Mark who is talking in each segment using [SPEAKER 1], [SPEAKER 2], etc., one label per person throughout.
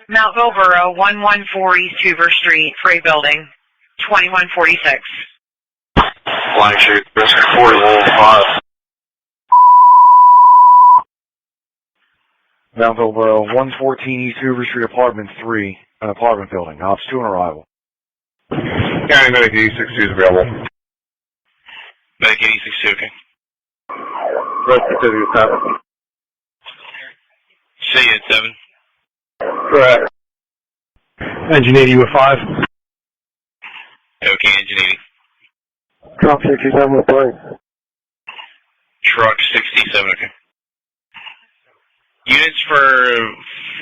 [SPEAKER 1] Mountville Borough, 114 East Hoover Street, Freight Building, 2146.
[SPEAKER 2] Lancaster, risk 4115.
[SPEAKER 3] Mountville Borough, 114 East Hoover Street, Apartment 3, an apartment building. Ops 2 on arrival.
[SPEAKER 2] County Medic 862 is available.
[SPEAKER 4] Medic 862, okay.
[SPEAKER 2] Rescue 57.
[SPEAKER 4] See you at 7.
[SPEAKER 2] Correct.
[SPEAKER 3] Engine 80 with 5.
[SPEAKER 4] Okay, engine 80.
[SPEAKER 2] Drop 67 with 3.
[SPEAKER 4] Truck 67, okay. Units for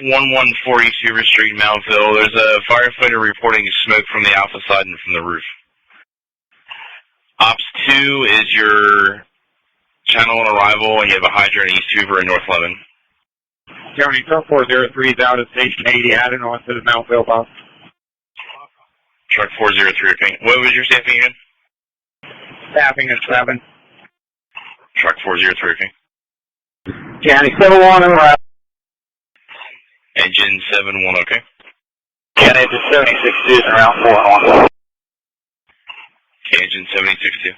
[SPEAKER 4] 114 East Hoover Street, Mountville. There's a firefighter reporting smoke from the alpha side and from the roof. Ops 2 is your channel on arrival, and you have a hydrant in East Hoover and North Lemon.
[SPEAKER 2] County Truck 403 is out at Station 80, adding on to the Mountville bus.
[SPEAKER 4] Truck 403, okay. What was your staffing again?
[SPEAKER 2] Staffing at 7.
[SPEAKER 4] Truck 403, okay.
[SPEAKER 2] County 71 and right.
[SPEAKER 4] Engine 71, okay.
[SPEAKER 2] County engine 76 is around 4 on 1.
[SPEAKER 4] Okay, engine 76-2.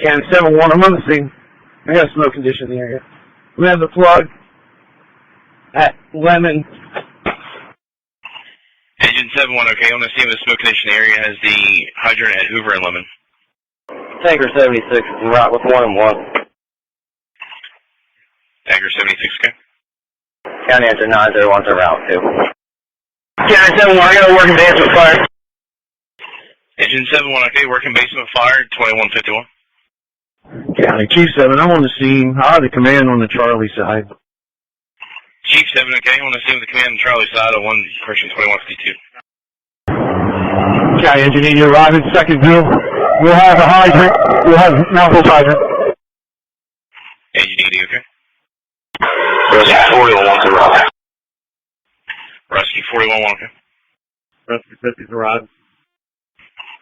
[SPEAKER 2] County 71, I'm on the scene. I got a smoke condition in the area. We have the plug at Lemon.
[SPEAKER 4] Engine 71, okay. On the scene of the smoke condition area has the hydrant at Hoover and Lemon.
[SPEAKER 2] Tanker 76 is en route with 1 and 1.
[SPEAKER 4] Tanker 76, okay.
[SPEAKER 2] County engine 901 to route 2. County 71, I got a working basement fire.
[SPEAKER 4] Engine 71, okay. Working basement fire, 2151.
[SPEAKER 3] County Chief 7, I'm on the scene. I have the command on the Charlie side.
[SPEAKER 4] Chief 7, okay. On the scene with the command on Charlie side of 1 person 2152.
[SPEAKER 3] County Engine 80 arriving, second view. We'll have a hydrant. We'll have Mountville hydrant.
[SPEAKER 4] Engine 80, okay.
[SPEAKER 2] Rescue 41 to route.
[SPEAKER 4] Rescue 41, okay.
[SPEAKER 2] Rescue 50 is arriving.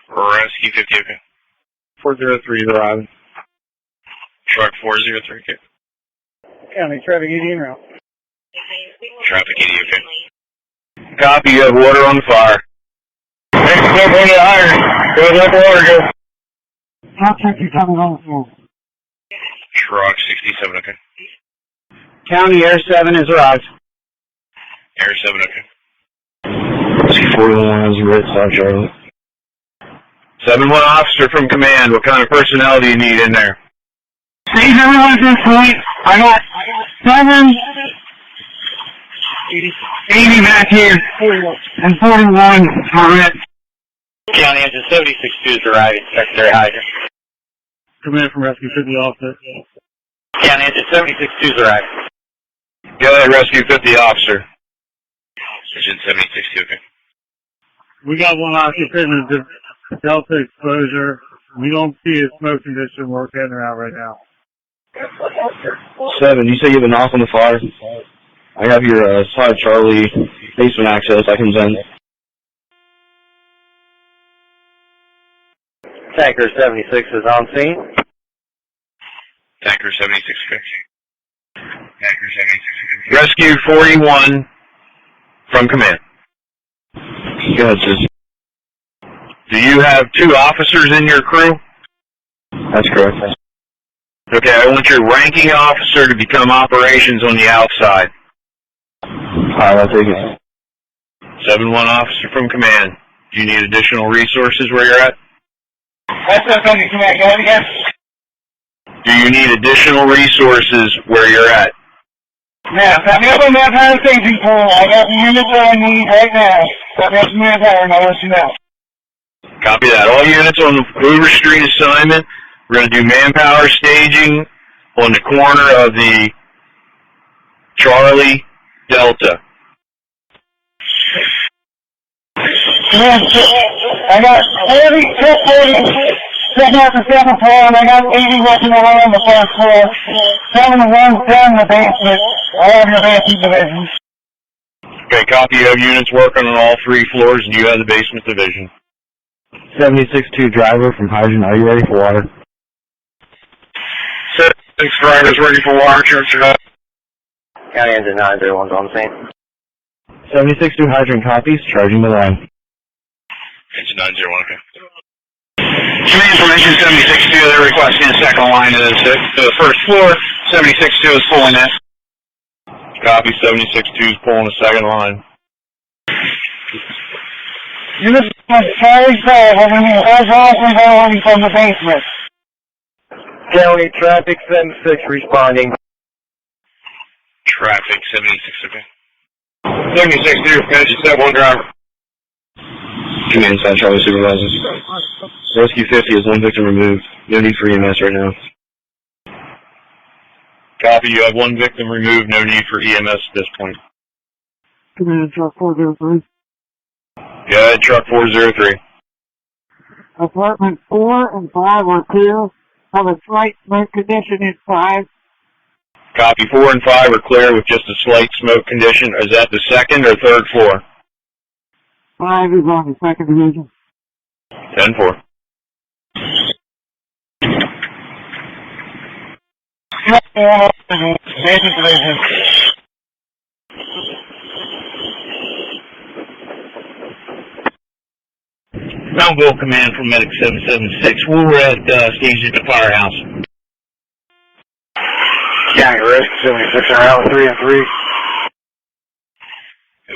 [SPEAKER 4] Rescue 50, okay.
[SPEAKER 2] 403 is arriving.
[SPEAKER 4] Truck 403, okay.
[SPEAKER 2] County traffic 80 en route.
[SPEAKER 4] Traffic 80, okay.
[SPEAKER 2] Copy, you have water on the fire. Next step on the iron. Go let the water go.
[SPEAKER 3] I'll check you coming on the phone.
[SPEAKER 4] Truck 67, okay.
[SPEAKER 2] County Air 7 has arrived.
[SPEAKER 4] Air 7, okay.
[SPEAKER 3] Rescue 41 has a red side, Charlie.
[SPEAKER 2] 7-1 officer from command. What kind of personnel do you need in there?
[SPEAKER 3] Save everyone at this point. I got 7, 80 back here, and 41 are red.
[SPEAKER 2] County engine 76-2 is arriving. Secretary Hyder.
[SPEAKER 3] Command from Rescue 50 officer.
[SPEAKER 2] County engine 76-2 is arriving. Go ahead, Rescue 50 officer.
[SPEAKER 4] Engine 76, okay.
[SPEAKER 3] We got one occupant of Delta exposure. We don't see a smoke condition. We're getting her out right now.
[SPEAKER 5] 7, you say you have a knock on the fire? I have your side Charlie basement access. I can send.
[SPEAKER 2] Tanker 76 is on scene.
[SPEAKER 4] Tanker 76, okay. Tanker 76, okay.
[SPEAKER 2] Rescue 41 from command.
[SPEAKER 5] Go ahead, sis.
[SPEAKER 2] Do you have 2 officers in your crew?
[SPEAKER 5] That's correct.
[SPEAKER 2] Okay, I want your ranking officer to become operations on the outside.
[SPEAKER 5] Alright, I'll take it.
[SPEAKER 2] 7-1 officer from command. Do you need additional resources where you're at?
[SPEAKER 6] That's not coming to command. Go ahead again.
[SPEAKER 2] Do you need additional resources where you're at?
[SPEAKER 6] Now, got me up on that power staging pool. I got the unit that I need right now. Got me up to manpower and I'll let you know.
[SPEAKER 2] Copy that. All units on the Hoover Street assignment. We're going to do manpower staging on the corner of the Charlie Delta.
[SPEAKER 6] Yeah, I got 40, 7 off the 7th floor, and I got 80 working away on the 1st floor. 7 runs down the basement. I have your basement division.
[SPEAKER 2] Okay, copy. You have units working on all 3 floors, and you have the basement division.
[SPEAKER 5] 76-2 driver from hydrant. Are you ready for water?
[SPEAKER 2] 6 drivers ready for water.
[SPEAKER 7] County engine 901's on the scene.
[SPEAKER 5] 76-2 hydrant copies, charging the line.
[SPEAKER 4] Engine 901, okay.
[SPEAKER 2] Command from engine 76-2, they're requesting a second line to the first floor. 76-2 is pulling that.
[SPEAKER 5] Copy, 76-2 is pulling the second line.
[SPEAKER 6] Unit 45, over here, overall from the basement.
[SPEAKER 5] County traffic 76 responding.
[SPEAKER 4] Traffic 76, okay.
[SPEAKER 2] 76-2, finish step 1 driver.
[SPEAKER 5] Command side, Charlie supervisors. Rescue 50 is 1 victim removed. No need for EMS right now.
[SPEAKER 2] Copy, you have 1 victim removed, no need for EMS at this point.
[SPEAKER 6] Command truck 403.
[SPEAKER 2] Go ahead, truck 403.
[SPEAKER 6] Apartment 4 and 5 are clear. Have a slight smoke condition in 5.
[SPEAKER 2] Copy, 4 and 5 are clear with just a slight smoke condition. Is that the second or third floor?
[SPEAKER 6] 5 is on the second division.
[SPEAKER 2] 10-4.
[SPEAKER 6] Second division.
[SPEAKER 2] Mountville Command from Medic 776. We're at staged at the firehouse.
[SPEAKER 5] County Rescue 76 are out 3 and 3.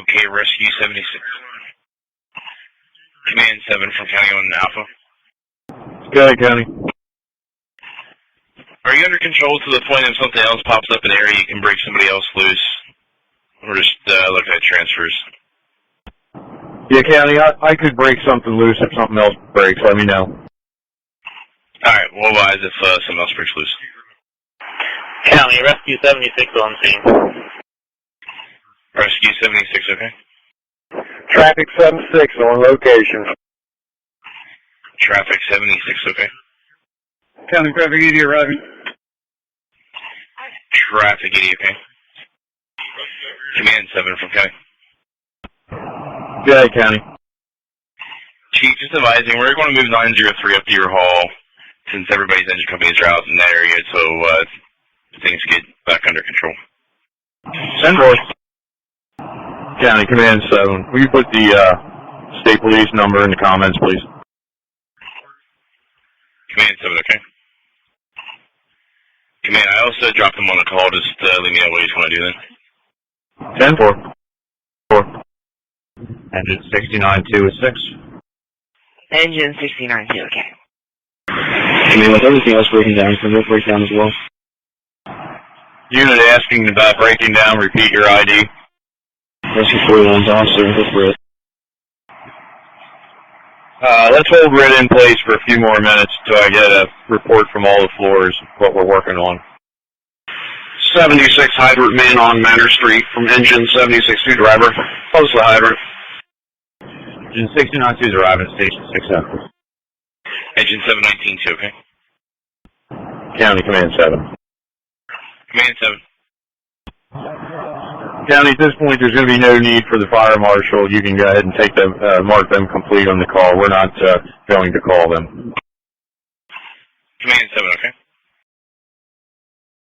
[SPEAKER 4] Okay, Rescue 76. Command 7 from County 1 Alpha.
[SPEAKER 5] Go ahead, County.
[SPEAKER 4] Are you under control to the point if something else pops up in the area, you can break somebody else loose? Or just looking at transfers?
[SPEAKER 5] Yeah, County, I could break something loose if something else breaks. Let me know.
[SPEAKER 4] Alright, we'll advise if something else breaks loose.
[SPEAKER 7] County, Rescue 76 on scene.
[SPEAKER 4] Rescue 76, okay.
[SPEAKER 5] Traffic 76 on location.
[SPEAKER 4] Traffic 76, okay.
[SPEAKER 3] County traffic 80 arriving.
[SPEAKER 4] Traffic 80, okay. Command 7 from County.
[SPEAKER 5] Go ahead, County.
[SPEAKER 4] Chief, just advising, we're going to move 903 up to your hall since everybody's engine companies are out in that area, so things get back under control.
[SPEAKER 5] 10-4. County Command 7. Will you put the state police number in the comments, please?
[SPEAKER 4] Command 7, okay. Command, I also dropped him on the call. Just let me know what he's going to do then.
[SPEAKER 5] 10-4. Engine 69-2 is 6.
[SPEAKER 1] Engine 69-2, okay.
[SPEAKER 5] I mean, with everything else breaking down, can it break down as well?
[SPEAKER 2] Unit asking about breaking down, repeat your ID.
[SPEAKER 5] Rescue 41's officer, go for it.
[SPEAKER 2] Let's hold red in place for a few more minutes until I get a report from all the floors of what we're working on.
[SPEAKER 5] 76 hydrant man on Manor Street from engine 76-2 driver. Close the hydrant. Engine 69-2 is arriving at station 6-7.
[SPEAKER 4] Engine 719-2, okay.
[SPEAKER 5] County Command 7.
[SPEAKER 4] Command 7.
[SPEAKER 5] County, at this point, there's going to be no need for the fire marshal. You can go ahead and take them, mark them complete on the call. We're not going to call them.
[SPEAKER 4] Command 7, okay.